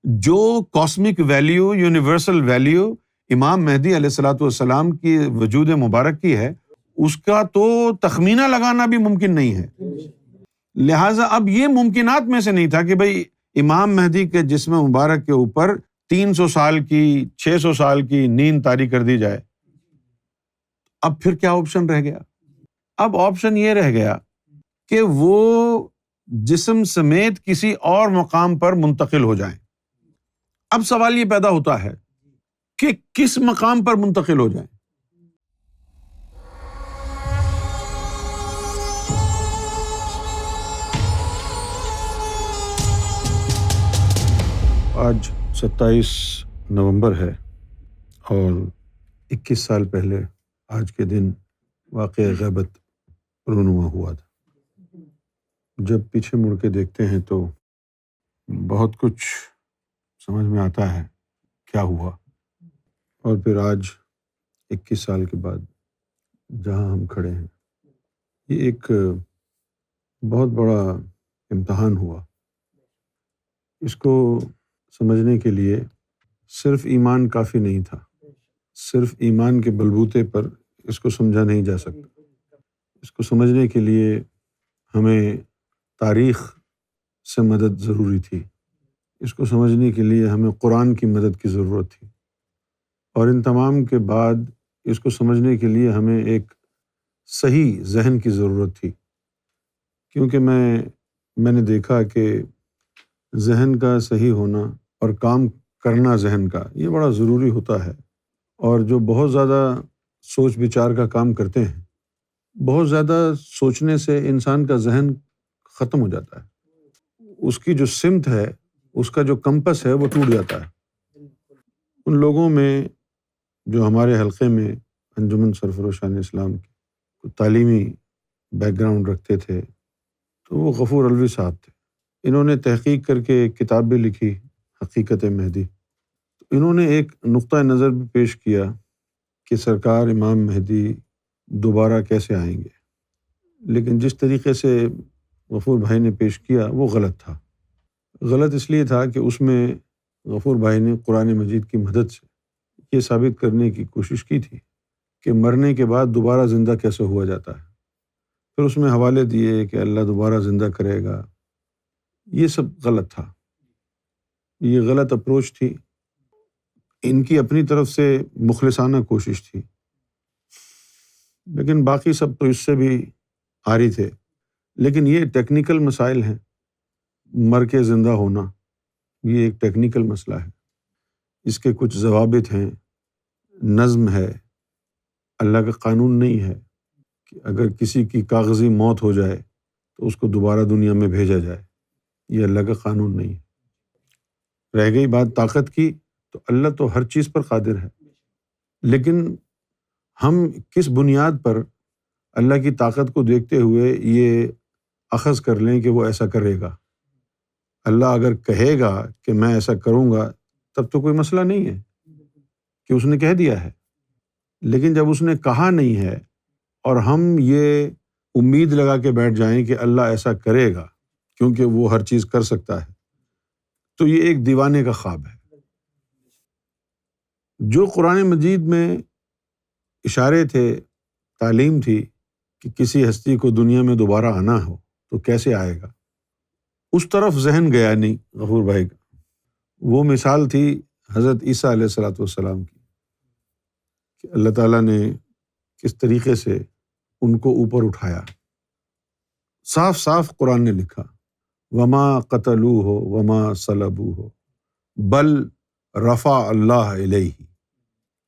جو cosmic value, universal value امام مہدی علیہ الصلوۃ والسلام کی وجود مبارک کی ہے، اس کا تو تخمینہ لگانا بھی ممکن نہیں ہے۔ لہٰذا اب یہ ممکنات میں سے نہیں تھا کہ بھئی امام مہدی کے جسم مبارک کے اوپر 300 سال کی، 600 سال کی نیند طاری کر دی جائے۔ اب پھر کیا آپشن رہ گیا؟ اب آپشن یہ رہ گیا کہ وہ جسم سمیت کسی اور مقام پر منتقل ہو جائیں۔ اب سوال یہ پیدا ہوتا ہے کہ کس مقام پر منتقل ہو جائیں؟ آج 27 نومبر ہے اور 21 سال پہلے آج کے دن واقعہ غیبت رونما ہوا تھا۔ جب پیچھے مڑ کے دیکھتے ہیں تو بہت کچھ سمجھ میں آتا ہے کیا ہوا، اور پھر آج 21 سال کے بعد جہاں ہم کھڑے ہیں، یہ ایک بہت بڑا امتحان ہوا۔ اس کو سمجھنے کے لیے صرف ایمان کافی نہیں تھا، صرف ایمان کے بلبوتے پر اس کو سمجھا نہیں جا سکتا۔ اس کو سمجھنے کے لیے ہمیں تاریخ سے مدد ضروری تھی، اس کو سمجھنے کے لیے ہمیں قرآن کی مدد کی ضرورت تھی، اور ان تمام کے بعد اس کو سمجھنے کے لیے ہمیں ایک صحیح ذہن کی ضرورت تھی، کیونکہ میں نے دیکھا کہ ذہن کا صحیح ہونا اور کام کرنا ذہن کا، یہ بڑا ضروری ہوتا ہے۔ اور جو بہت زیادہ سوچ بچار کا کام کرتے ہیں، بہت زیادہ سوچنے سے انسان کا ذہن ختم ہو جاتا ہے، اس کی جو سمت ہے، اس کا جو کمپس ہے وہ ٹوٹ جاتا ہے۔ ان لوگوں میں جو ہمارے حلقے میں انجمن سرفروشان اسلام کی تعلیمی بیک گراؤنڈ رکھتے تھے، تو وہ غفور علوی صاحب تھے۔ انہوں نے تحقیق کر کے ایک کتاب بھی لکھی، حقیقت مہدی۔ انہوں نے ایک نقطہ نظر بھی پیش کیا کہ سرکار امام مہدی دوبارہ کیسے آئیں گے، لیکن جس طریقے سے غفور بھائی نے پیش کیا وہ غلط تھا۔ غلط اس لیے تھا کہ اس میں غفور بھائی نے قرآن مجید کی مدد سے یہ ثابت کرنے کی کوشش کی تھی کہ مرنے کے بعد دوبارہ زندہ کیسے ہوا جاتا ہے۔ پھر اس میں حوالے دیے کہ اللہ دوبارہ زندہ کرے گا۔ یہ سب غلط تھا، یہ غلط اپروچ تھی، ان کی اپنی طرف سے مخلصانہ کوشش تھی، لیکن باقی سب تو اس سے بھی عاری تھے۔ لیکن یہ ٹیکنیکل مسائل ہیں، مر کے زندہ ہونا یہ ایک ٹیکنیکل مسئلہ ہے، اس کے کچھ ضوابط ہیں، نظم ہے۔ اللہ کا قانون نہیں ہے کہ اگر کسی کی کاغذی موت ہو جائے تو اس کو دوبارہ دنیا میں بھیجا جائے، یہ اللہ کا قانون نہیں ہے۔ رہ گئی بات طاقت کی، تو اللہ تو ہر چیز پر قادر ہے، لیکن ہم کس بنیاد پر اللہ کی طاقت کو دیکھتے ہوئے یہ اخذ کر لیں کہ وہ ایسا کرے گا؟ اللہ اگر کہے گا کہ میں ایسا کروں گا تب تو کوئی مسئلہ نہیں ہے کہ اس نے کہہ دیا ہے، لیکن جب اس نے کہا نہیں ہے اور ہم یہ امید لگا کے بیٹھ جائیں کہ اللہ ایسا کرے گا کیونکہ وہ ہر چیز کر سکتا ہے، تو یہ ایک دیوانے کا خواب ہے۔ جو قرآن مجید میں اشارے تھے، تعلیم تھی کہ کسی ہستی کو دنیا میں دوبارہ آنا ہو تو کیسے آئے گا، اس طرف ذہن گیا نہیں غفور بھائی کا۔ وہ مثال تھی حضرت عیسیٰ علیہ الصلوۃ والسلام کی کہ اللہ تعالیٰ نے کس طریقے سے ان کو اوپر اٹھایا۔ صاف صاف قرآن نے لکھا، وما قتلوہ وما صلبوہ بل رفع اللہ الیہ،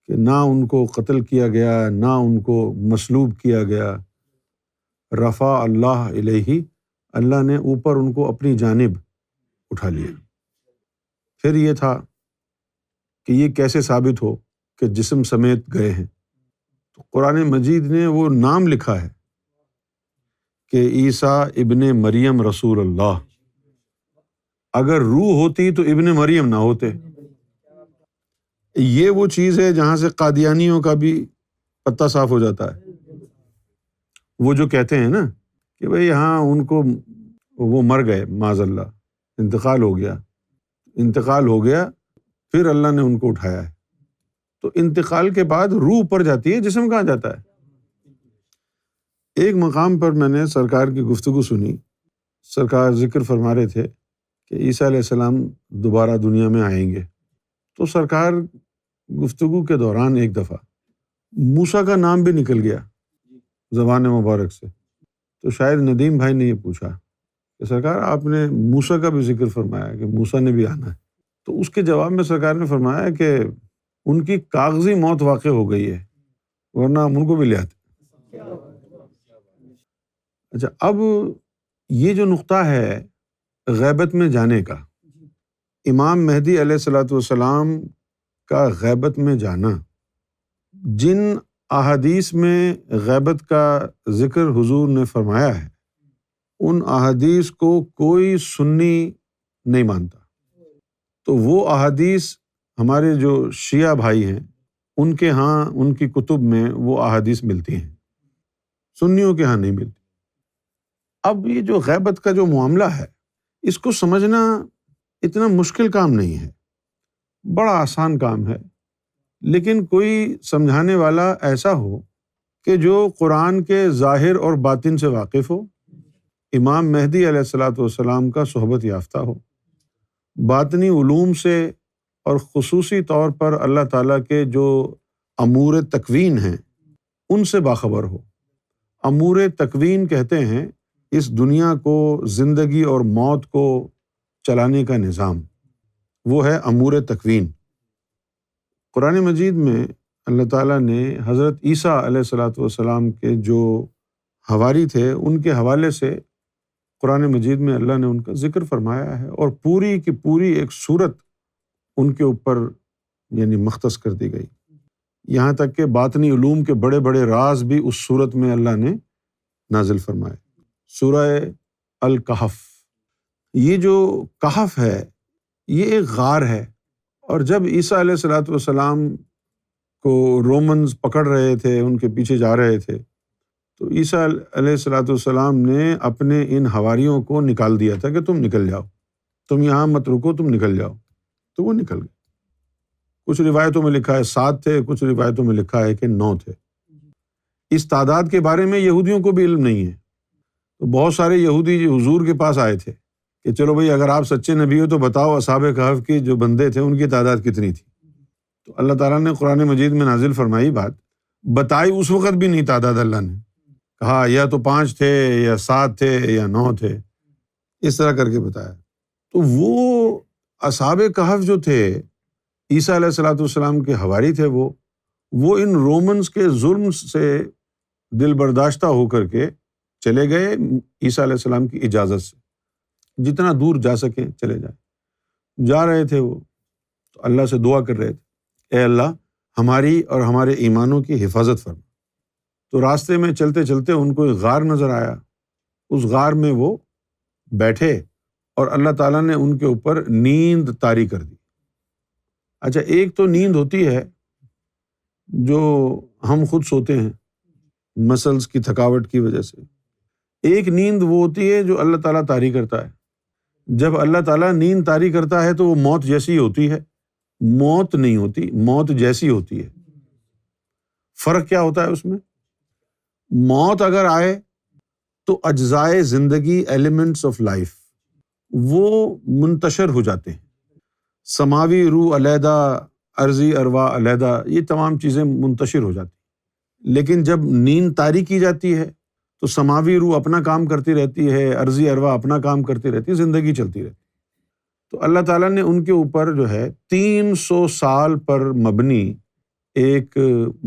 کہ نہ ان کو قتل کیا گیا، نہ ان کو مصلوب کیا گیا، رفع اللہ الیہ، اللہ نے اوپر ان کو اپنی جانب اٹھا لیا۔ پھر یہ تھا کہ یہ کیسے ثابت ہو کہ جسم سمیت گئے ہیں، تو قرآن مجید نے وہ نام لکھا ہے کہ عیسیٰ ابن مریم رسول اللہ۔ اگر روح ہوتی تو ابن مریم نہ ہوتے۔ یہ وہ چیز ہے جہاں سے قادیانیوں کا بھی پتہ صاف ہو جاتا ہے۔ وہ جو کہتے ہیں نا کہ بھئی ہاں ان کو وہ مر گئے، معاذ اللہ انتقال ہو گیا، انتقال ہو گیا، پھر اللہ نے ان کو اٹھایا ہے۔ تو انتقال کے بعد روح اوپر جاتی ہے، جسم کہاں جاتا ہے؟ ایک مقام پر میں نے سرکار کی گفتگو سنی، سرکار ذکر فرما رہے تھے کہ عیسیٰ علیہ السلام دوبارہ دنیا میں آئیں گے۔ تو سرکار گفتگو کے دوران ایک دفعہ موسیٰ کا نام بھی نکل گیا زبان مبارک سے۔ تو شاید ندیم بھائی نے یہ پوچھا کہ سرکار آپ نے موسیٰ کا بھی ذکر فرمایا کہ موسیٰ نے بھی آنا ہے۔ تو اس کے جواب میں سرکار نے فرمایا کہ ان کی کاغذی موت واقع ہو گئی ہے، ورنہ ہم ان کو بھی لے آتے۔ اچھا، اب یہ جو نقطہ ہے غیبت میں جانے کا، امام مہدی علیہ الصلوۃ والسلام کا غیبت میں جانا، جن احادیث میں غیبت کا ذکر حضور نے فرمایا ہے، ان احادیث کو کوئی سنی نہیں مانتا۔ تو وہ احادیث ہمارے جو شیعہ بھائی ہیں ان کے ہاں، ان کی کتب میں وہ احادیث ملتی ہیں، سنیوں کے ہاں نہیں ملتی۔ اب یہ جو غیبت کا جو معاملہ ہے، اس کو سمجھنا اتنا مشکل کام نہیں ہے، بڑا آسان کام ہے، لیکن کوئی سمجھانے والا ایسا ہو کہ جو قرآن کے ظاہر اور باطن سے واقف ہو، امام مہدی علیہ الصلوۃ والسلام کا صحبت یافتہ ہو، باطنی علوم سے اور خصوصی طور پر اللہ تعالیٰ کے جو امور تکوین ہیں ان سے باخبر ہو۔ امور تکوین کہتے ہیں اس دنیا کو، زندگی اور موت کو چلانے کا نظام، وہ ہے امور تکوین۔ قرآن مجید میں اللہ تعالیٰ نے حضرت عیسیٰ علیہ الصلوۃ والسلام کے جو حواری تھے ان کے حوالے سے قرآن مجید میں اللہ نے ان کا ذکر فرمایا ہے، اور پوری کی پوری ایک سورت ان کے اوپر یعنی مختص کر دی گئی، یہاں تک کہ باطنی علوم کے بڑے بڑے راز بھی اس سورت میں اللہ نے نازل فرمائے۔ سورہ الکہف، یہ جو کہف ہے یہ ایک غار ہے، اور جب عیسیٰ علیہ الصلوۃ والسلام کو رومنز پکڑ رہے تھے، ان کے پیچھے جا رہے تھے، تو عیسیٰ علیہ الصلوۃ والسلام نے اپنے ان حواریوں کو نکال دیا تھا کہ تم نکل جاؤ، تم یہاں مت رکو، تم نکل جاؤ۔ تو وہ نکل گئے۔ کچھ روایتوں میں لکھا ہے 7 تھے، کچھ روایتوں میں لکھا ہے کہ 9 تھے۔ اس تعداد کے بارے میں یہودیوں کو بھی علم نہیں ہے، تو بہت سارے یہودی جو حضور کے پاس آئے تھے کہ چلو بھائی اگر آپ سچے نبی ہو تو بتاؤ اصحاب کہف کے جو بندے تھے ان کی تعداد کتنی تھی۔ تو اللہ تعالیٰ نے قرآن مجید میں نازل فرمائی بات، بتائی اس وقت بھی نہیں تعداد، اللہ نے کہا یا تو 5 تھے یا 7 تھے یا 9 تھے، اس طرح کر کے بتایا۔ تو وہ اصحاب کہف جو تھے، عیسیٰ علیہ الصلوۃ والسلام کے حواری تھے، وہ ان رومنز کے ظلم سے دل برداشتہ ہو کر کے چلے گئے عیسیٰ علیہ السلام کی اجازت سے، جتنا دور جا سکیں چلے جائیں۔ جا رہے تھے وہ تو اللہ سے دعا کر رہے تھے، اے اللہ ہماری اور ہمارے ایمانوں کی حفاظت فرما۔ تو راستے میں چلتے چلتے ان کو ایک غار نظر آیا، اس غار میں وہ بیٹھے اور اللہ تعالیٰ نے ان کے اوپر نیند طاری کر دی۔ اچھا، ایک تو نیند ہوتی ہے جو ہم خود سوتے ہیں مسلز کی تھکاوٹ کی وجہ سے، ایک نیند وہ ہوتی ہے جو اللہ تعالیٰ طاری کرتا ہے۔ جب اللہ تعالیٰ نیند طاری کرتا ہے تو وہ موت جیسی ہوتی ہے، موت نہیں ہوتی، موت جیسی ہوتی ہے۔ فرق کیا ہوتا ہے اس میں؟ موت اگر آئے تو اجزائے زندگی، ایلیمنٹس آف لائف، وہ منتشر ہو جاتے ہیں، سماوی روح علیحدہ، ارضی ارواح علیحدہ، یہ تمام چیزیں منتشر ہو جاتی ہیں۔ لیکن جب نیند طاری کی جاتی ہے تو سماوی روح اپنا کام کرتی رہتی ہے، ارضی ارواح اپنا کام کرتی رہتی ہے، زندگی چلتی رہتی ہے۔ تو اللہ تعالیٰ نے ان کے اوپر جو ہے 300 سال پر مبنی ایک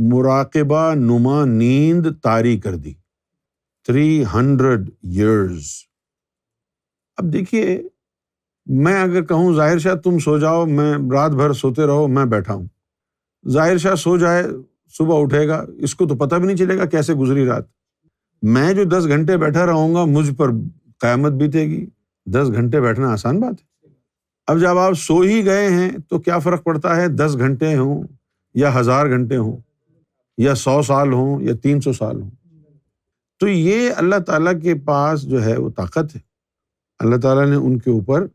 مراقبہ نما نیند طاری کر دی، 300 years۔ اب دیکھیے، میں اگر کہوں ظاہر شاہ تم سو جاؤ، میں رات بھر سوتے رہو، میں بیٹھا ہوں، ظاہر شاہ سو جائے، صبح اٹھے گا، اس کو تو پتہ بھی نہیں چلے گا کیسے گزری رات۔ میں جو 10 گھنٹے بیٹھا رہوں گا مجھ پر قیامت بیتے گی۔ 10 گھنٹے بیٹھنا آسان بات ہے۔ اب جب آپ سو ہی گئے ہیں تو کیا فرق پڑتا ہے 10 گھنٹے ہوں یا 1000 گھنٹے ہوں یا 100 سال ہوں یا 300 سال ہوں۔ تو یہ اللہ تعالیٰ کے پاس جو ہے وہ طاقت ہے۔ اللہ تعالیٰ نے ان کے اوپر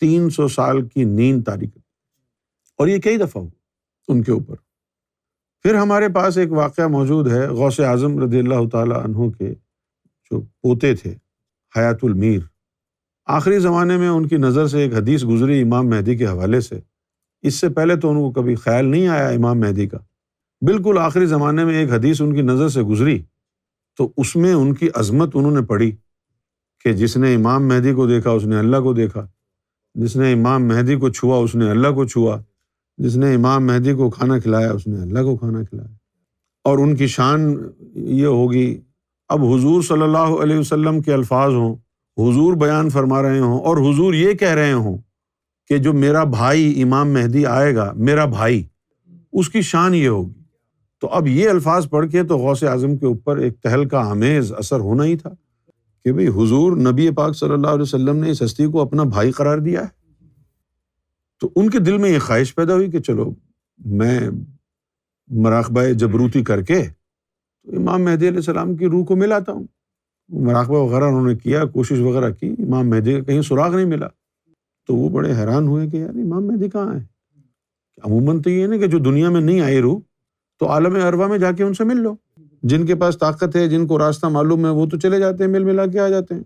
300 سال کی نیند تاریک، اور یہ کئی دفعہ ہو ان کے اوپر۔ پھر ہمارے پاس ایک واقعہ موجود ہے غوث اعظم رضی اللہ تعالیٰ عنہ کے جو پوتے تھے حیات المیر، آخری زمانے میں ان کی نظر سے ایک حدیث گزری امام مہدی کے حوالے سے۔ اس سے پہلے تو ان کو کبھی خیال نہیں آیا امام مہدی کا، بالکل آخری زمانے میں ایک حدیث ان کی نظر سے گزری تو اس میں ان کی عظمت انہوں نے پڑھی کہ جس نے امام مہدی کو دیکھا اس نے اللہ کو دیکھا، جس نے امام مہدی کو چھوا اس نے اللہ کو چھوا، جس نے امام مہدی کو کھانا کھلایا اس نے اللہ کو کھانا کھلایا۔ اور ان کی شان یہ ہوگی، اب حضور صلی اللہ علیہ وسلم کے الفاظ ہوں، حضور بیان فرما رہے ہوں اور حضور یہ کہہ رہے ہوں کہ جو میرا بھائی امام مہدی آئے گا، میرا بھائی، اس کی شان یہ ہوگی۔ تو اب یہ الفاظ پڑھ کے تو غوث اعظم کے اوپر ایک تہلکہ آمیز اثر ہونا ہی تھا کہ بھئی حضور نبی پاک صلی اللہ علیہ وسلم نے اس ہستی کو اپنا بھائی قرار دیا ہے۔ تو ان کے دل میں یہ خواہش پیدا ہوئی کہ چلو میں مراقبہ جبروتی کر کے تو امام مہدی علیہ السلام کی روح کو ملاتا ہوں۔ مراقبہ وغیرہ انہوں نے کیا، کوشش وغیرہ کی، امام مہدی کا کہیں سراغ نہیں ملا۔ تو وہ بڑے حیران ہوئے کہ یار امام مہدی کہاں ہے؟ عموماً تو یہ نا کہ جو دنیا میں نہیں آئی روح تو عالم ارواح میں جا کے ان سے مل لو، جن کے پاس طاقت ہے، جن کو راستہ معلوم ہے، وہ تو چلے جاتے ہیں، مل ملا کے آ جاتے ہیں۔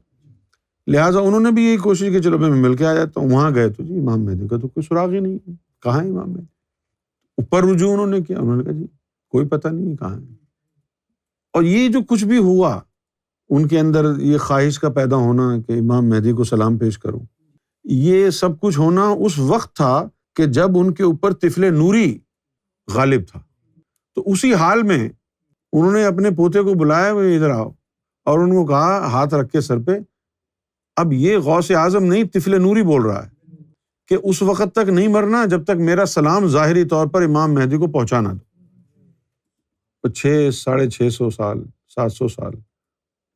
لہٰذا انہوں نے بھی یہی کوشش کی چلو میں مل کے آ جاتا ہوں۔ وہاں گئے تو جی امام مہدی کا تو کوئی سراغ ہی نہیں ہے، کہاں ہے امام مہدی؟ اوپر رجوع انہوں نے کیا، انہوں نے کہا جی کوئی پتہ نہیں کہاں ہے۔ اور یہ جو کچھ بھی ہوا ان کے اندر، یہ خواہش کا پیدا ہونا کہ امام مہدی کو سلام پیش کروں، یہ سب کچھ ہونا اس وقت تھا کہ جب ان کے اوپر طفل نوری غالب تھا۔ تو اسی حال میں انہوں نے اپنے پوتے کو بلایا، وہ ادھر آؤ، اور ان کو کہا ہاتھ رکھ کے سر پہ، اب یہ غوث اعظم نہیں طفل نوری بول رہا ہے کہ اس وقت تک نہیں مرنا جب تک میرا سلام ظاہری طور پر امام مہدی کو پہنچانا دو۔ 600-650 سال 700 سال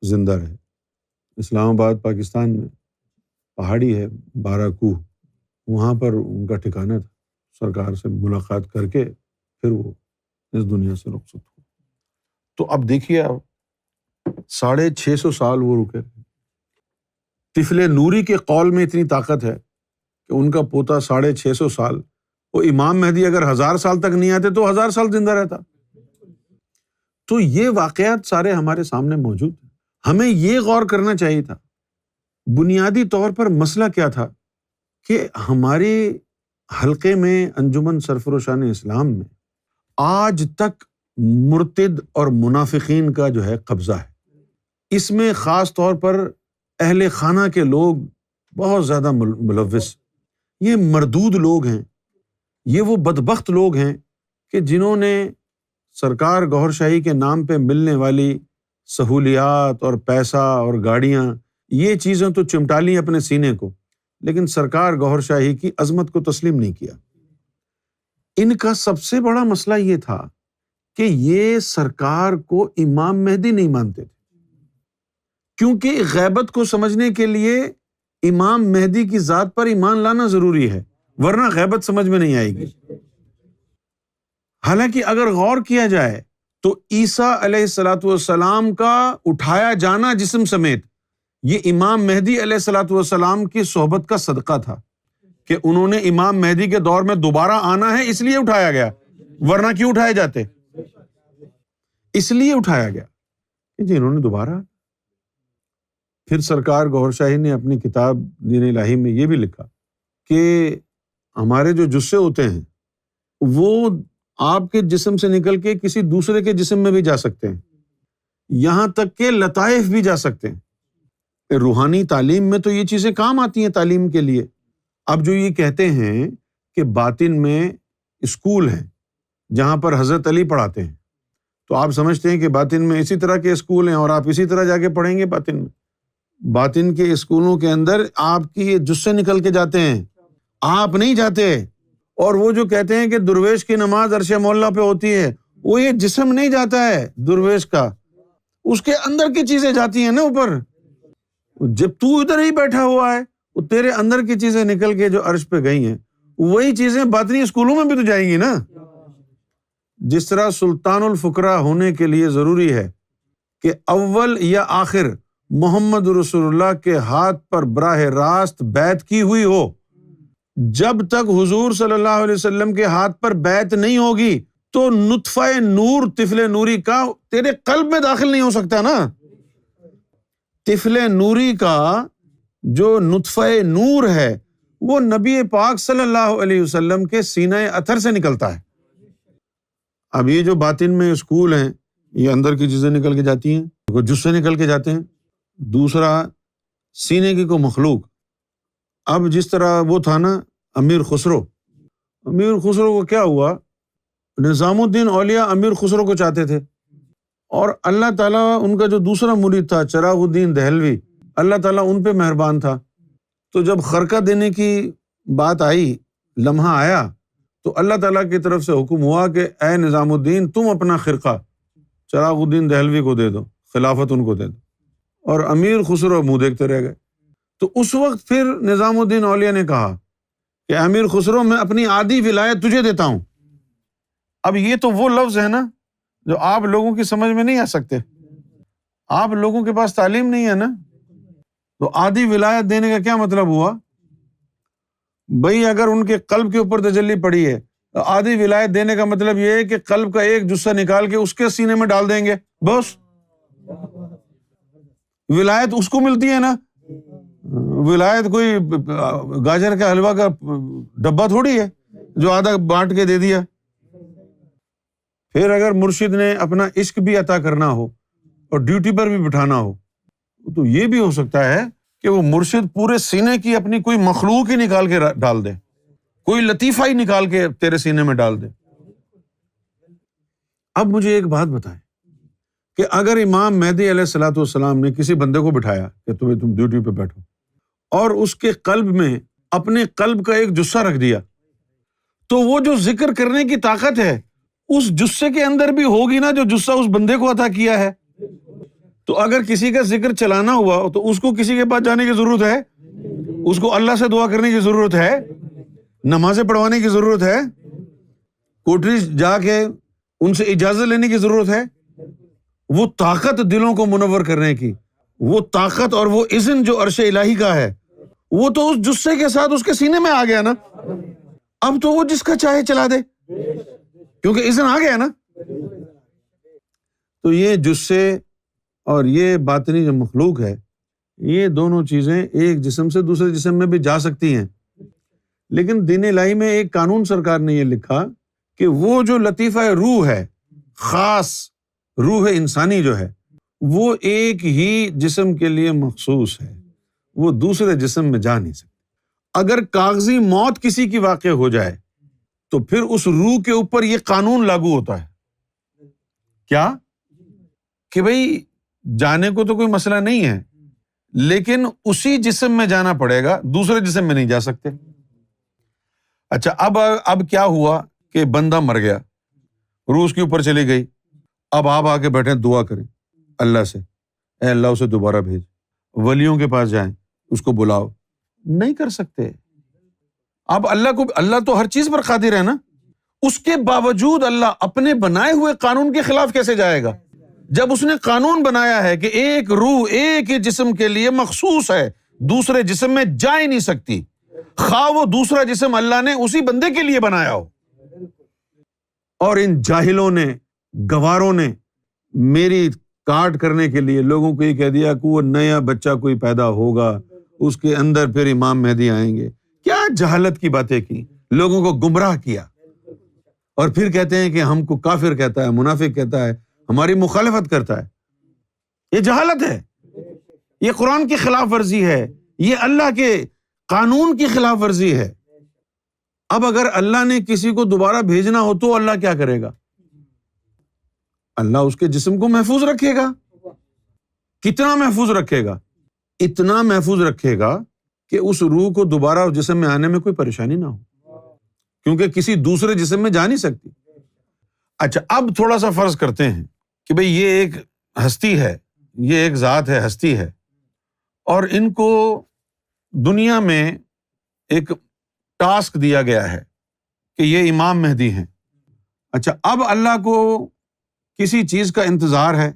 زندہ رہے۔ اسلام آباد پاکستان میں پہاڑی ہے 12 کوہ، وہاں پر ان کا ٹھکانہ تھا۔ سرکار سے ملاقات کر کے پھر وہ اس دنیا سے رخصت ہوا۔ تو اب دیکھیے آپ 650 سال وہ رکے۔ طفل نوری کے قول میں اتنی طاقت ہے کہ ان کا پوتا 650 سال، وہ امام مہدی اگر 1000 سال تک نہیں آتے تو 1000 سال زندہ رہتا۔ تو یہ واقعات سارے ہمارے سامنے موجود ہیں۔ ہمیں یہ غور کرنا چاہیے تھا بنیادی طور پر مسئلہ کیا تھا کہ ہمارے حلقے میں انجمن سرفروشان اسلام میں آج تک مرتد اور منافقین کا جو ہے قبضہ ہے۔ اس میں خاص طور پر اہل خانہ کے لوگ بہت زیادہ ملوث، یہ مردود لوگ ہیں، یہ وہ بدبخت لوگ ہیں کہ جنہوں نے سرکار گوھر شاہی کے نام پہ ملنے والی سہولیات اور پیسہ اور گاڑیاں، یہ چیزیں تو چمٹا لیں اپنے سینے کو، لیکن سرکار گوھر شاہی کی عظمت کو تسلیم نہیں کیا۔ ان کا سب سے بڑا مسئلہ یہ تھا کہ یہ سرکار کو امام مہدی نہیں مانتے تھے، کیونکہ غیبت کو سمجھنے کے لیے امام مہدی کی ذات پر ایمان لانا ضروری ہے، ورنہ غیبت سمجھ میں نہیں آئے گی۔ حالانکہ اگر غور کیا جائے تو عیسیٰ علیہ الصلوۃ والسلام کا اٹھایا جانا جسم سمیت یہ امام مہدی علیہ الصلوۃ والسلام کی صحبت کا صدقہ تھا کہ انہوں نے امام مہدی کے دور میں دوبارہ آنا ہے اس لیے اٹھایا گیا، ورنہ کیوں اٹھائے جاتے؟ اس لیے اٹھایا گیا کہ جی انہوں نے دوبارہ۔ پھر سرکار گوھر شاہی نے اپنی کتاب دین الہی میں یہ بھی لکھا کہ ہمارے جو جثے ہوتے ہیں وہ آپ کے جسم سے نکل کے کسی دوسرے کے جسم میں بھی جا سکتے ہیں، یہاں تک کہ لطائف بھی جا سکتے ہیں۔ روحانی تعلیم میں تو یہ چیزیں کام آتی ہیں تعلیم کے لیے۔ اب جو یہ کہتے ہیں کہ باطن میں اسکول ہیں جہاں پر حضرت علی پڑھاتے ہیں، تو آپ سمجھتے ہیں کہ باطن میں اسی طرح کے اسکول ہیں اور آپ اسی طرح جا کے پڑھیں گے باطن میں؟ باطن کے اسکولوں کے اندر آپ کی جثے نکل کے جاتے ہیں، آپ نہیں جاتے۔ اور وہ جو کہتے ہیں کہ درویش کی نماز عرش مولا پہ ہوتی ہے، وہ یہ جسم نہیں جاتا ہے درویش کا، اس کے اندر کی چیزیں جاتی ہیں نا اوپر۔ جب تو ادھر ہی بیٹھا ہوا ہے، وہ تیرے اندر کی چیزیں نکل کے جو عرش پہ گئی ہیں، وہی چیزیں باطنی اسکولوں میں بھی تو جائیں گی نا۔ جس طرح سلطان الفقراء ہونے کے لیے ضروری ہے کہ اول یا آخر محمد رسول اللہ کے ہاتھ پر براہ راست بیعت کی ہوئی ہو، جب تک حضور صلی اللہ علیہ وسلم کے ہاتھ پر بیعت نہیں ہوگی تو نطفہ نور طفل نوری کا تیرے قلب میں داخل نہیں ہو سکتا نا۔ طفل نوری کا جو نطفہ نور ہے وہ نبی پاک صلی اللہ علیہ وسلم کے سینہ اطہر سے نکلتا ہے۔ اب یہ جو باطن میں اسکول ہیں، یہ اندر کی چیزیں نکل کے جاتی ہیں، کوئی جثے نکل کے جاتے ہیں، دوسرا سینے کی کوئی مخلوق۔ اب جس طرح وہ تھا نا امیر خسرو کو کیا ہوا، نظام الدین اولیاء امیر خسرو کو چاہتے تھے، اور اللہ تعالیٰ ان کا جو دوسرا مرید تھا چراغ الدین دہلوی، اللہ تعالیٰ ان پہ مہربان تھا۔ تو جب خرقہ دینے کی بات آئی، لمحہ آیا، تو اللہ تعالیٰ کی طرف سے حکم ہوا کہ اے نظام الدین تم اپنا خرقہ چراغ الدین دہلوی کو دے دو، خلافت ان کو دے دو، اور امیر خسرو منہ دیکھتے رہ گئے۔ تو اس وقت پھر نظام الدین اولیاء نے کہا کہ امیر خسرو میں اپنی آدھی ولایت تجھے دیتا ہوں۔ اب یہ تو وہ لفظ ہے نا جو آپ لوگوں کی سمجھ میں نہیں آ سکتے، آپ لوگوں کے پاس تعلیم نہیں ہے نا۔ تو آدھی ولایت دینے کا کیا مطلب ہوا بھئی؟ اگر ان کے قلب کے اوپر تجلی پڑی ہے تو آدھی ولایت دینے کا مطلب یہ ہے کہ قلب کا ایک جثہ نکال کے اس کے سینے میں ڈال دیں گے، بس ولایت اس کو ملتی ہے نا۔ ولایت کوئی گاجر کا حلوہ کا ڈبہ تھوڑی ہے جو آدھا بانٹ کے دے دیا۔ پھر اگر مرشد نے اپنا عشق بھی عطا کرنا ہو اور ڈیوٹی پر بھی بٹھانا ہو تو یہ بھی ہو سکتا ہے کہ وہ مرشد پورے سینے کی اپنی کوئی مخلوق ہی نکال کے ڈال دے، کوئی لطیفہ ہی نکال کے تیرے سینے میں ڈال دے۔ اب مجھے ایک بات بتائیں کہ اگر امام مہدی علیہ الصلوۃ والسلام نے کسی بندے کو بٹھایا کہ تم ڈیوٹی پہ بیٹھو، اور اس کے قلب میں اپنے قلب کا ایک جثہ رکھ دیا، تو وہ جو ذکر کرنے کی طاقت ہے اس جثے کے اندر بھی ہوگی نا، جو جثہ اس بندے کو عطا کیا ہے۔ تو اگر کسی کا ذکر چلانا ہوا تو اس کو کسی کے پاس جانے کی ضرورت ہے؟ اس کو اللہ سے دعا کرنے کی ضرورت ہے؟ نمازیں پڑھوانے کی ضرورت ہے؟ کوٹری جا کے ان سے اجازت لینے کی ضرورت ہے؟ وہ طاقت دلوں کو منور کرنے کی، وہ طاقت اور وہ اذن جو عرش الہی کا ہے، وہ تو اس جثے کے ساتھ اس کے سینے میں آ گیا نا۔ اب تو وہ جس کا چاہے چلا دے کیونکہ اذن آ گیا نا۔ تو یہ جثے اور یہ باطنی جو مخلوق ہے، یہ دونوں چیزیں ایک جسم سے دوسرے جسم میں بھی جا سکتی ہیں، لیکن دین الہی میں ایک قانون سرکار نے یہ لکھا کہ وہ جو لطیفہ روح ہے، خاص روح انسانی جو ہے، وہ ایک ہی جسم کے لیے مخصوص ہے، وہ دوسرے جسم میں جا نہیں سکتی۔ اگر کاغذی موت کسی کی واقع ہو جائے تو پھر اس روح کے اوپر یہ قانون لاگو ہوتا ہے، کیا کہ بھئی جانے کو تو کوئی مسئلہ نہیں ہے، لیکن اسی جسم میں جانا پڑے گا، دوسرے جسم میں نہیں جا سکتے۔ اچھا اب کیا ہوا کہ بندہ مر گیا، روح اس کے اوپر چلی گئی، اب آپ آ کے بیٹھیں دعا کریں اللہ سے، اے اللہ اسے دوبارہ بھیج، ولیوں کے پاس جائیں، اس کو بلاؤ، نہیں کر سکتے۔ اب اللہ تو ہر چیز پر قادر ہے نا، اس کے باوجود اللہ اپنے بنائے ہوئے قانون کے خلاف کیسے جائے گا؟ جب اس نے قانون بنایا ہے کہ ایک روح ایک ہی جسم کے لیے مخصوص ہے، دوسرے جسم میں جا ہی نہیں سکتی، خواہ وہ دوسرا جسم اللہ نے اسی بندے کے لیے بنایا ہو۔ اور ان جاہلوں نے، گواروں نے میری کاٹ کرنے کے لیے لوگوں کو یہ کہہ دیا کہ وہ نیا بچہ کوئی پیدا ہوگا، اس کے اندر پھر امام مہدی آئیں گے۔ کیا جہالت کی باتیں کی، لوگوں کو گمراہ کیا، اور پھر کہتے ہیں کہ ہم کو کافر کہتا ہے، منافق کہتا ہے، ہماری مخالفت کرتا ہے۔ یہ جہالت ہے، یہ قرآن کی خلاف ورزی ہے، یہ اللہ کے قانون کی خلاف ورزی ہے۔ اب اگر اللہ نے کسی کو دوبارہ بھیجنا ہو تو اللہ کیا کرے گا؟ اللہ اس کے جسم کو محفوظ رکھے گا۔ کتنا محفوظ رکھے گا؟ اتنا محفوظ رکھے گا کہ اس روح کو دوبارہ اس جسم میں آنے میں کوئی پریشانی نہ ہو، کیونکہ کسی دوسرے جسم میں جا نہیں سکتی۔ اچھا اب تھوڑا سا فرض کرتے ہیں کہ بھئی یہ ایک ہستی ہے، یہ ایک ذات ہے، ہستی ہے، اور ان کو دنیا میں ایک ٹاسک دیا گیا ہے کہ یہ امام مہدی ہیں۔ اچھا اب اللہ کو کسی چیز کا انتظار ہے،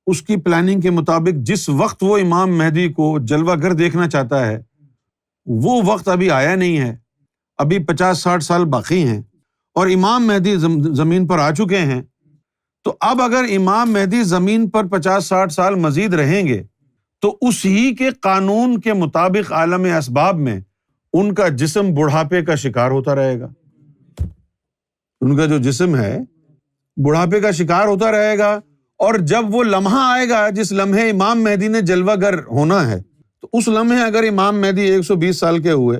اس کی پلاننگ کے مطابق جس وقت وہ امام مہدی کو جلوہ گر دیکھنا چاہتا ہے وہ وقت ابھی آیا نہیں ہے، ابھی 50-60 سال باقی ہیں اور امام مہدی زمین پر آ چکے ہیں، تو اب اگر امام مہدی زمین پر 50-60 سال مزید رہیں گے تو اسی کے قانون کے مطابق عالم اسباب میں ان کا جسم بڑھاپے کا شکار ہوتا رہے گا، ان کا جو جسم ہے بڑھاپے کا شکار ہوتا رہے گا، اور جب وہ لمحہ آئے گا جس لمحے امام مہدی نے جلوہ گر ہونا ہے، تو اس لمحے اگر امام مہدی 120 سال کے ہوئے،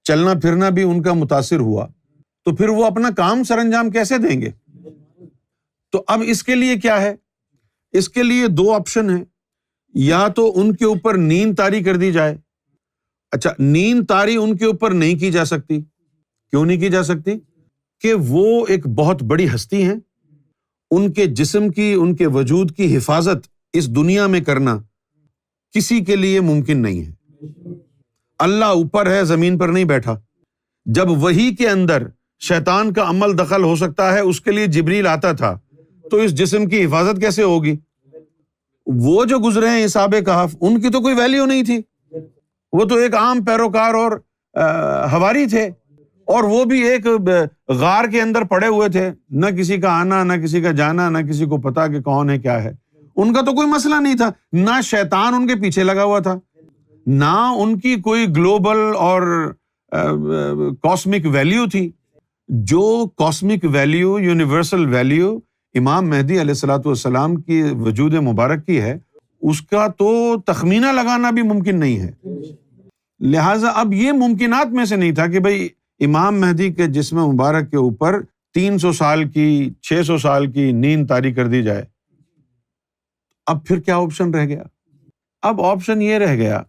چلنا پھرنا بھی ان کا متاثر ہوا، تو پھر وہ اپنا کام سر انجام کیسے دیں گے؟ تو اب اس کے لیے کیا ہے؟ اس کے لیے 2 آپشن ہیں، یا تو ان کے اوپر نیند طاری کر دی جائے۔ اچھا، نیند طاری ان کے اوپر نہیں کی جا سکتی، کیوں نہیں کی جا سکتی؟ کہ وہ ایک بہت بڑی ہستی ہیں، ان کے جسم کی، ان کے وجود کی حفاظت اس دنیا میں کرنا کسی کے لیے ممکن نہیں ہے۔ اللہ اوپر ہے، زمین پر نہیں بیٹھا۔ جب وحی کے اندر شیطان کا عمل دخل ہو سکتا ہے، اس کے لیے جبریل آتا تھا، تو اس جسم کی حفاظت کیسے ہوگی؟ وہ جو گزرے ہیں اصحاب کہف، ان کی تو کوئی ویلیو نہیں تھی، وہ تو ایک عام پیروکار اور حواری تھے، اور وہ بھی ایک غار کے اندر پڑے ہوئے تھے، نہ کسی کا آنا، نہ کسی کا جانا، نہ کسی کو پتا کہ کون ہے کیا ہے۔ ان کا تو کوئی مسئلہ نہیں تھا، نہ شیطان ان کے پیچھے لگا ہوا تھا، نہ ان کی کوئی گلوبل اور کاسمک ویلیو تھی۔ جو کاسمک ویلیو، یونیورسل ویلیو امام مہدی علیہ الصلوۃ والسلام کی وجود مبارک کی ہے، اس کا تو تخمینہ لگانا بھی ممکن نہیں ہے۔ لہٰذا اب یہ ممکنات میں سے نہیں تھا کہ بھئی امام مہدی کے جسم مبارک کے اوپر 300 سال کی، 600 سال کی نیند طاری کر دی جائے۔ اب پھر کیا آپشن رہ گیا؟ اب آپشن یہ رہ گیا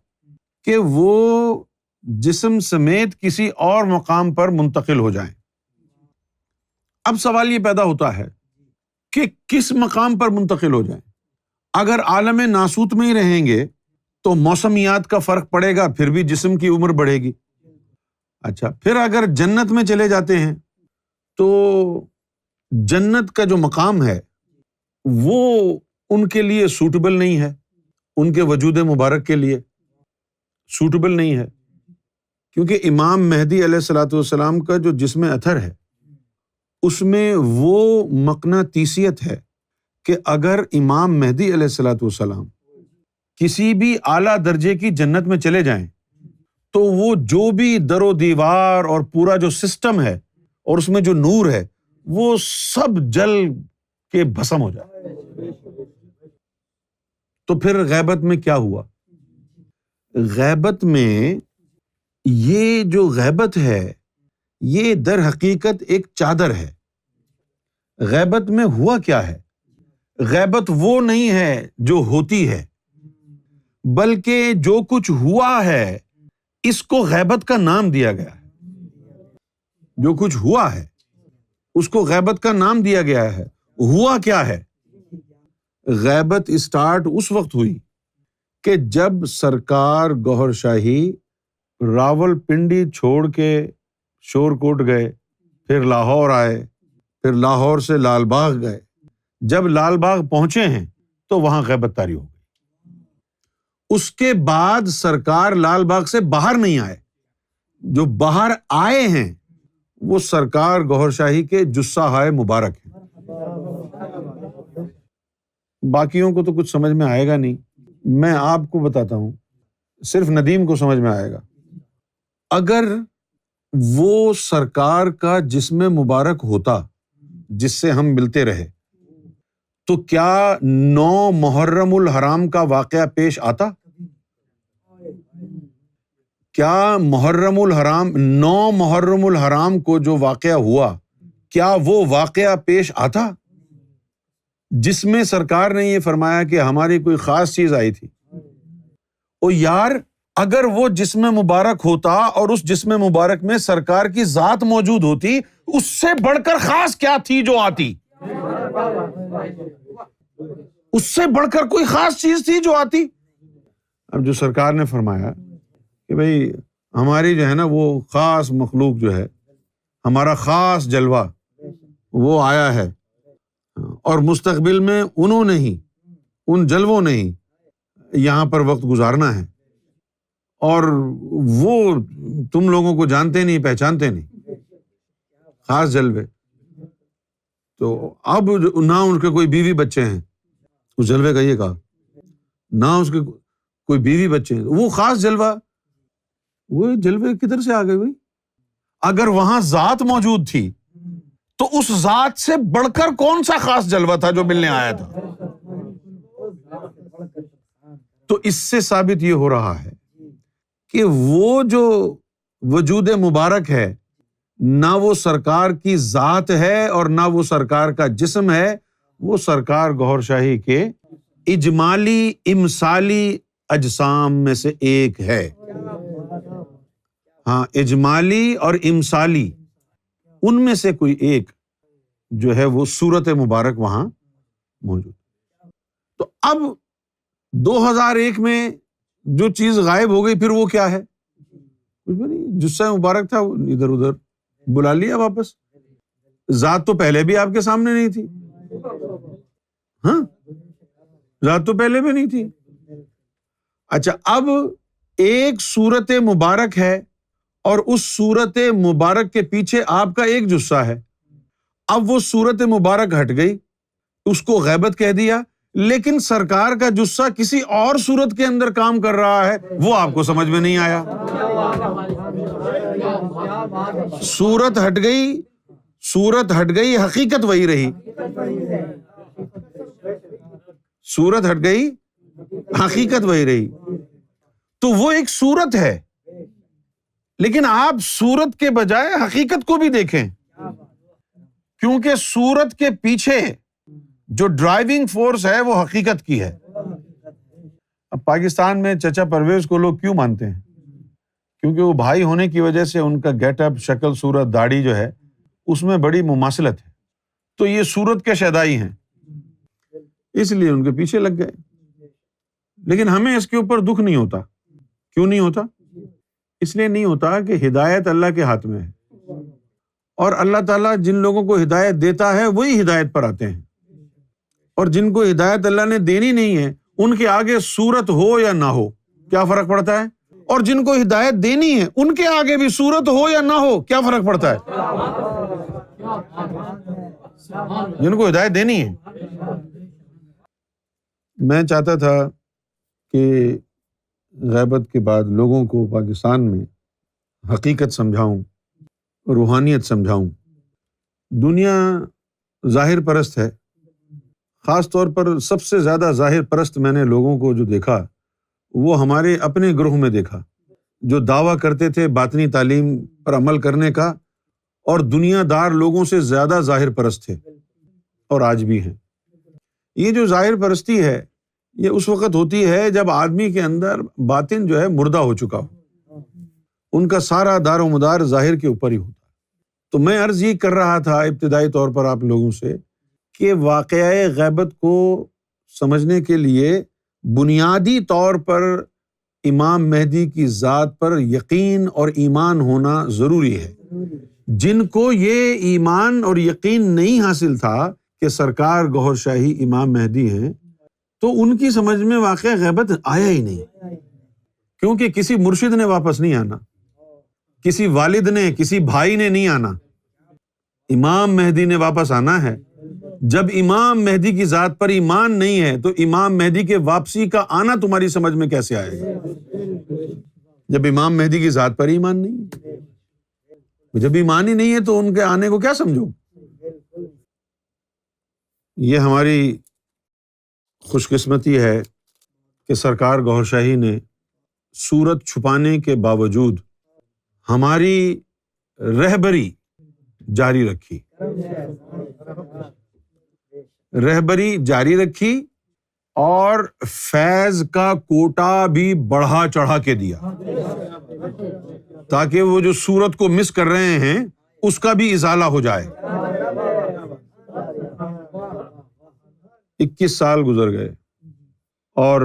کہ وہ جسم سمیت کسی اور مقام پر منتقل ہو جائیں۔ اب سوال یہ پیدا ہوتا ہے کہ کس مقام پر منتقل ہو جائیں؟ اگر عالم ناسوت میں ہی رہیں گے تو موسمیات کا فرق پڑے گا، پھر بھی جسم کی عمر بڑھے گی۔ اچھا، پھر اگر جنت میں چلے جاتے ہیں تو جنت کا جو مقام ہے وہ ان کے لیے سوٹیبل نہیں ہے، ان کے وجود مبارک کے لیے سوٹیبل نہیں ہے، کیونکہ امام مہدی علیہ الصلوۃ والسلام کا جو جسم اطہر ہے اس میں وہ مقناطیسیت ہے کہ اگر امام مہدی علیہ الصلوۃ والسلام کسی بھی اعلیٰ درجے کی جنت میں چلے جائیں تو وہ جو بھی در و دیوار اور پورا جو سسٹم ہے اور اس میں جو نور ہے وہ سب جل کے بھسم ہو جائے۔ تو پھر غیبت میں کیا ہوا؟ غیبت میں یہ جو غیبت ہے یہ در حقیقت ایک چادر ہے۔ غیبت میں ہوا کیا ہے؟ غیبت وہ نہیں ہے جو ہوتی ہے، بلکہ جو کچھ ہوا ہے اس کو غیبت کا نام دیا گیا ہے۔ جو کچھ ہوا ہے اس کو غیبت کا نام دیا گیا ہے۔ ہوا کیا ہے؟ غیبت اسٹارٹ اس وقت ہوئی کہ جب سرکار گوہر شاہی راول پنڈی چھوڑ کے شور کوٹ گئے، پھر لاہور آئے، پھر لاہور سے لال باغ گئے۔ جب لال باغ پہنچے ہیں تو وہاں غیبت طاری ہو گئی۔ اس کے بعد سرکار لال باغ سے باہر نہیں آئے، جو باہر آئے ہیں وہ سرکار گوہر شاہی کے جثہ ہائے مبارک ہیں۔ باقیوں کو تو کچھ سمجھ میں آئے گا نہیں، میں آپ کو بتاتا ہوں، صرف ندیم کو سمجھ میں آئے گا۔ اگر وہ سرکار کا جسم مبارک ہوتا جس سے ہم ملتے رہے تو کیا 9 محرم الحرام کا واقعہ پیش آتا؟ کیا محرم الحرام 9 محرم الحرام کو جو واقعہ ہوا کیا وہ واقعہ پیش آتا جس میں سرکار نے یہ فرمایا کہ ہماری کوئی خاص چیز آئی تھی؟ او یار، اگر وہ جسم مبارک ہوتا اور اس جسم مبارک میں سرکار کی ذات موجود ہوتی، اس سے بڑھ کر خاص کیا تھی جو آتی؟ اس سے بڑھ کر کوئی خاص چیز تھی جو آتی؟ اب جو سرکار نے فرمایا کہ بھئی ہماری جو ہے نا وہ خاص مخلوق جو ہے، ہمارا خاص جلوہ وہ آیا ہے، اور مستقبل میں انہوں نے ہی، ان جلووں نے ہی یہاں پر وقت گزارنا ہے، اور وہ تم لوگوں کو جانتے نہیں پہچانتے نہیں، خاص جلوے۔ تو اب نہ ان کے کوئی بیوی بچے ہیں، اس جلوے کا یہ کہا، نہ اس کے کوئی بیوی بچے ہیں، وہ خاص جلوہ، وہ جلوے کدھر سے آ گئے بھائی؟ اگر وہاں ذات موجود تھی تو اس ذات سے بڑھ کر کون سا خاص جلوہ تھا جو ملنے آیا تھا؟ تو اس سے ثابت یہ ہو رہا ہے کہ وہ جو وجود مبارک ہے، نہ وہ سرکار کی ذات ہے اور نہ وہ سرکار کا جسم ہے، وہ سرکار گوھر شاہی کے اجمالی امثالی اجسام میں سے ایک ہے۔ ہاں، اجمالی اور امثالی، ان میں سے کوئی ایک جو ہے وہ صورت مبارک وہاں موجود۔ تو اب 2001 میں جو چیز غائب ہو گئی، پھر وہ کیا ہے؟ کچھ بھی نہیں، جثہ مبارک تھا وہ ادھر ادھر بلا لیا واپس۔ ذات تو پہلے بھی آپ کے سامنے نہیں تھی، ہاں، ذات تو پہلے بھی نہیں تھی۔ اچھا، اب ایک صورت مبارک ہے اور اس صورت مبارک کے پیچھے آپ کا ایک جثہ ہے۔ اب وہ صورت مبارک ہٹ گئی، اس کو غیبت کہہ دیا، لیکن سرکار کا جثہ کسی اور صورت کے اندر کام کر رہا ہے، وہ آپ کو سمجھ میں نہیں آیا۔ صورت ہٹ گئی، حقیقت وہی رہی۔ صورت ہٹ گئی، حقیقت وہی رہی۔ تو وہ ایک صورت ہے، لیکن آپ صورت کے بجائے حقیقت کو بھی دیکھیں، کیونکہ صورت کے پیچھے جو ڈرائیونگ فورس ہے وہ حقیقت کی ہے۔ اب پاکستان میں چچا پرویز کو لوگ کیوں مانتے ہیں؟ کیونکہ وہ بھائی ہونے کی وجہ سے ان کا گیٹ اپ، شکل، صورت، داڑھی جو ہے اس میں بڑی مماثلت ہے، تو یہ صورت کے شیدائی ہیں، اس لیے ان کے پیچھے لگ گئے۔ لیکن ہمیں اس کے اوپر دکھ نہیں ہوتا۔ کیوں نہیں ہوتا؟ اس لیے نہیں ہوتا کہ ہدایت اللہ کے ہاتھ میں ہے، اور اللہ تعالیٰ جن لوگوں کو ہدایت دیتا ہے وہی ہدایت پر آتے ہیں، اور جن کو ہدایت اللہ نے دینی نہیں ہے ان کے آگے صورت ہو یا نہ ہو کیا فرق پڑتا ہے؟ اور جن کو ہدایت دینی ہے ان کے آگے بھی صورت ہو یا نہ ہو کیا فرق پڑتا ہے؟ جن کو ہدایت دینی ہے۔ میں چاہتا تھا کہ غیبت کے بعد لوگوں کو پاکستان میں حقیقت سمجھاؤں، روحانیت سمجھاؤں۔ دنیا ظاہر پرست ہے، خاص طور پر سب سے زیادہ ظاہر پرست میں نے لوگوں کو جو دیکھا وہ ہمارے اپنے گروہ میں دیکھا، جو دعویٰ کرتے تھے باطنی تعلیم پر عمل کرنے کا، اور دنیا دار لوگوں سے زیادہ ظاہر پرست تھے، اور آج بھی ہیں۔ یہ جو ظاہر پرستی ہے یہ اس وقت ہوتی ہے جب آدمی کے اندر باطن جو ہے مردہ ہو چکا ہو، ان کا سارا دار و مدار ظاہر کے اوپر ہی ہوتا ہے۔ تو میں عرض یہ کر رہا تھا ابتدائی طور پر آپ لوگوں سے کہ واقعہ غیبت کو سمجھنے کے لیے بنیادی طور پر امام مہدی کی ذات پر یقین اور ایمان ہونا ضروری ہے۔ جن کو یہ ایمان اور یقین نہیں حاصل تھا کہ سرکار گوھر شاہی امام مہدی ہیں، تو ان کی سمجھ میں واقعہ غیبت آیا ہی نہیں، کیونکہ کسی مرشد نے واپس نہیں آنا، کسی والد نے، کسی بھائی نے نہیں آنا، امام مہدی نے واپس آنا ہے۔ جب امام مہدی کی ذات پر ایمان نہیں ہے تو امام مہدی کے واپسی کا آنا تمہاری سمجھ میں کیسے آئے گا؟ جب امام مہدی کی ذات پر ایمان نہیں ہے، جب ایمان ہی نہیں ہے تو ان کے آنے کو کیا سمجھو؟ یہ ہماری خوش قسمتی ہے کہ سرکار گوھر شاہی نے صورت چھپانے کے باوجود ہماری رہبری جاری رکھی اور فیض کا کوٹا بھی بڑھا چڑھا کے دیا، تاکہ وہ جو صورت کو مس کر رہے ہیں اس کا بھی ازالہ ہو جائے۔ 21 سال گزر گئے اور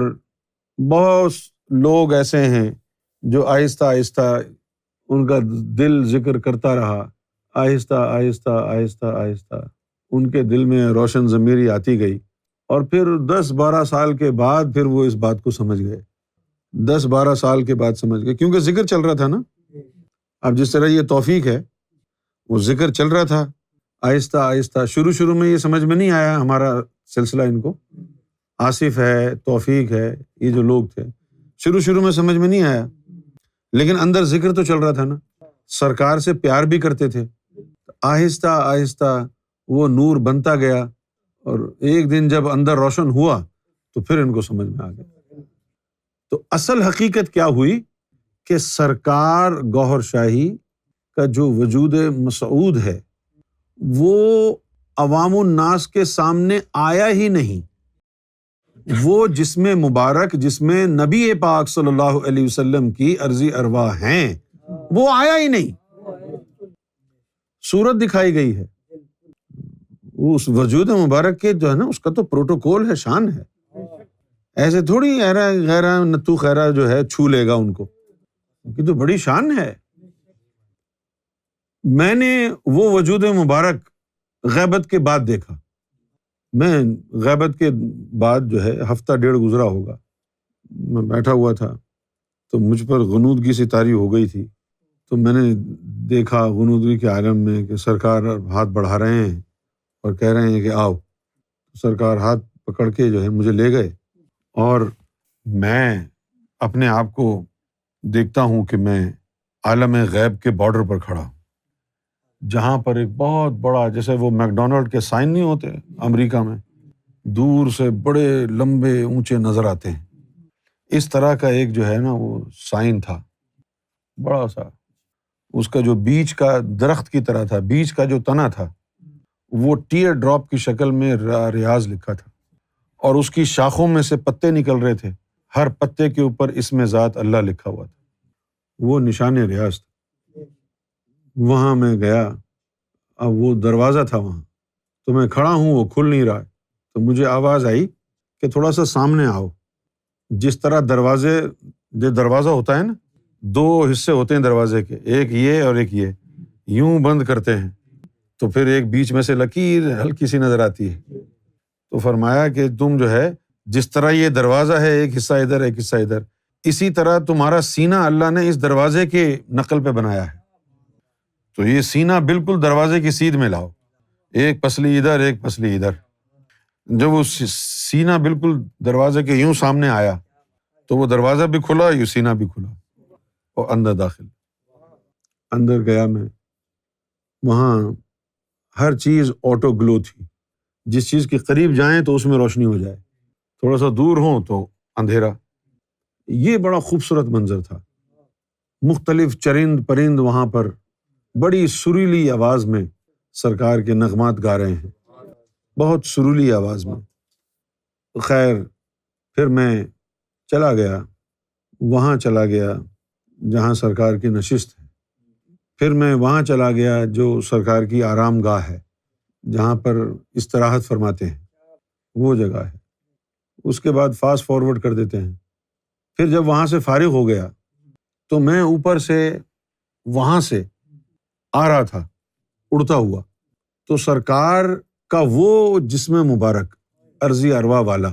بہت لوگ ایسے ہیں جو آہستہ آہستہ ان کا دل ذکر کرتا رہا، آہستہ آہستہ آہستہ آہستہ ان کے دل میں روشن ضمیری آتی گئی، اور پھر 10-12 سال کے بعد پھر وہ اس بات کو سمجھ گئے 10-12 سال کے بعد سمجھ گئے، کیونکہ ذکر چل رہا تھا نا. اب جس طرح یہ توفیق ہے، وہ ذکر چل رہا تھا آہستہ آہستہ. شروع میں یہ سمجھ میں نہیں آیا ہمارا سلسلہ، ان کو آصف ہے، توفیق ہے، یہ جو لوگ تھے شروع میں سمجھ میں نہیں آیا، لیکن اندر ذکر تو چل رہا تھا نا. سرکار سے پیار بھی کرتے تھے. آہستہ آہستہ وہ نور بنتا گیا، اور ایک دن جب اندر روشن ہوا تو پھر ان کو سمجھ میں آ گیا. تو اصل حقیقت کیا ہوئی کہ سرکار گوہر شاہی کا جو وجود مسعود ہے وہ عوام الناس کے سامنے آیا ہی نہیں. وہ جسم مبارک جس میں نبی پاک صلی اللہ علیہ وسلم کی عرضی ارواح ہیں، وہ آیا ہی نہیں. صورت دکھائی گئی ہے. اس وجود مبارک کے جو ہے نا، اس کا تو پروٹوکول ہے، شان ہے. ایسے تھوڑی غیرہ نتو خیرہ جو ہے چھو لے گا ان کو، ان کی تو بڑی شان ہے. میں نے وہ وجود مبارک غیبت کے بعد دیکھا. میں غیبت کے بعد جو ہے ہفتہ ڈیڑھ گزرا ہوگا، میں بیٹھا ہوا تھا تو مجھ پر غنودگی سی طاری ہو گئی تھی. تو میں نے دیکھا غنودگی کے عالم میں کہ سرکار ہاتھ بڑھا رہے ہیں اور کہہ رہے ہیں کہ آؤ. سرکار ہاتھ پکڑ کے جو ہے مجھے لے گئے، اور میں اپنے آپ کو دیکھتا ہوں کہ میں عالم غیب کے بارڈر پر کھڑا ہوں، جہاں پر ایک بہت بڑا، جیسے وہ میکڈونلڈ کے سائن نہیں ہوتے امریکہ میں، دور سے بڑے لمبے اونچے نظر آتے ہیں، اس طرح کا ایک جو ہے نا وہ سائن تھا بڑا سا. اس کا جو بیچ کا درخت کی طرح تھا، بیچ کا جو تنا تھا وہ ٹیئر ڈراپ کی شکل میں ریاض لکھا تھا، اور اس کی شاخوں میں سے پتے نکل رہے تھے، ہر پتے کے اوپر اسم ذات اللہ لکھا ہوا تھا. وہ نشان ریاض تھا. وہاں میں گیا، اب وہ دروازہ تھا وہاں، تو میں کھڑا ہوں، وہ کھل نہیں رہا ہے. تو مجھے آواز آئی کہ تھوڑا سا سامنے آؤ. جس طرح جو دروازہ ہوتا ہے نا، دو حصے ہوتے ہیں دروازے کے، ایک یہ اور ایک یہ، یوں بند کرتے ہیں تو پھر ایک بیچ میں سے لکیر ہلکی سی نظر آتی ہے. تو فرمایا کہ تم جو ہے جس طرح یہ دروازہ ہے، ایک حصہ ادھر ایک حصہ ادھر، اسی طرح تمہارا سینہ اللہ نے اس دروازے کے نقل پہ بنایا ہے. تو یہ سینہ بالکل دروازے کی سیدھ میں لاؤ، ایک پسلی ادھر ایک پسلی ادھر. جب وہ سینہ بالکل دروازے کے یوں سامنے آیا تو وہ دروازہ بھی کھلا، یہ سینہ بھی کھلا، اور اندر داخل. اندر گیا میں، وہاں ہر چیز آٹو گلو تھی. جس چیز کے قریب جائیں تو اس میں روشنی ہو جائے، تھوڑا سا دور ہوں تو اندھیرا. یہ بڑا خوبصورت منظر تھا. مختلف چرند پرند وہاں پر بڑی سریلی آواز میں سرکار کے نغمات گا رہے ہیں، بہت سریلی آواز میں. خیر پھر میں چلا گیا، وہاں چلا گیا جہاں سرکار کی نشست ہے. پھر میں وہاں چلا گیا جو سرکار کی آرام گاہ ہے، جہاں پر استراحت فرماتے ہیں، وہ جگہ ہے. اس کے بعد فاسٹ فارورڈ کر دیتے ہیں. پھر جب وہاں سے فارغ ہو گیا تو میں اوپر سے وہاں سے آ رہا تھا اڑتا ہوا، تو سرکار کا وہ جسم مبارک عرضی ارواح والا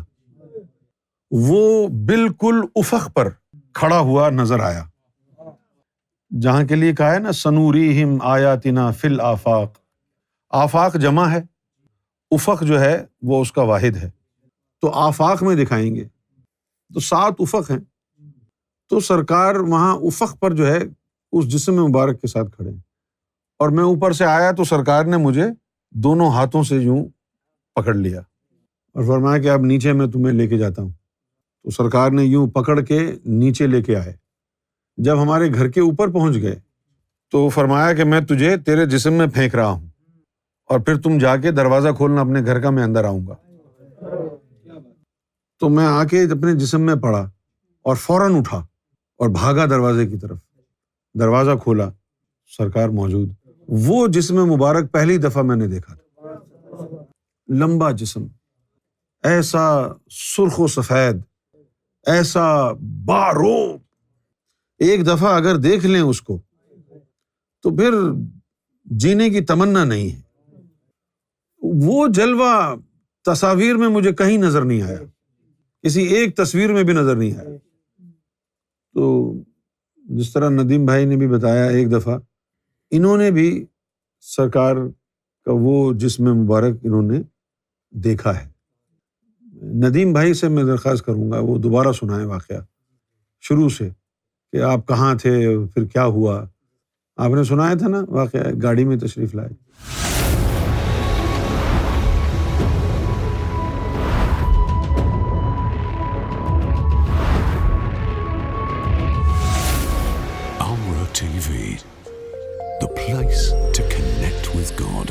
وہ بالکل افق پر کھڑا ہوا نظر آیا، جہاں کے لیے کہا ہے نا سنوریہم آیاتنا فی الآفاق. آفاق جمع ہے، افق جو ہے وہ اس کا واحد ہے. تو آفاق میں دکھائیں گے، تو 7 افق ہیں. تو سرکار وہاں افق پر جو ہے اس جسم مبارک کے ساتھ کھڑے ہیں، اور میں اوپر سے آیا تو سرکار نے مجھے دونوں ہاتھوں سے یوں پکڑ لیا اور فرمایا کہ اب نیچے میں تمہیں لے کے جاتا ہوں. تو سرکار نے یوں پکڑ کے نیچے لے کے آئے. جب ہمارے گھر کے اوپر پہنچ گئے تو فرمایا کہ میں تجھے تیرے جسم میں پھینک رہا ہوں، اور پھر تم جا کے دروازہ کھولنا اپنے گھر کا، میں اندر آؤں گا. تو میں آ کے اپنے جسم میں پڑا اور فوراً اٹھا اور بھاگا دروازے کی طرف. دروازہ کھولا، سرکار موجود. وہ جسم مبارک پہلی دفعہ میں نے دیکھا تھا. لمبا جسم، ایسا سرخ و سفید، ایسا باروب. ایک دفعہ اگر دیکھ لیں اس کو تو پھر جینے کی تمنا نہیں ہے. وہ جلوہ تصاویر میں مجھے کہیں نظر نہیں آیا، کسی ایک تصویر میں بھی نظر نہیں آیا. تو جس طرح ندیم بھائی نے بھی بتایا ایک دفعہ، انہوں نے بھی سرکار کا وہ جسم مبارک انہوں نے دیکھا ہے۔ ندیم بھائی سے میں درخواست کروں گا وہ دوبارہ سنائیں واقعہ شروع سے کہ آپ کہاں تھے، پھر کیا ہوا۔ آپ نے سنایا تھا نا واقعہ، گاڑی میں تشریف لائے۔ Amra TV, the place to connect with God.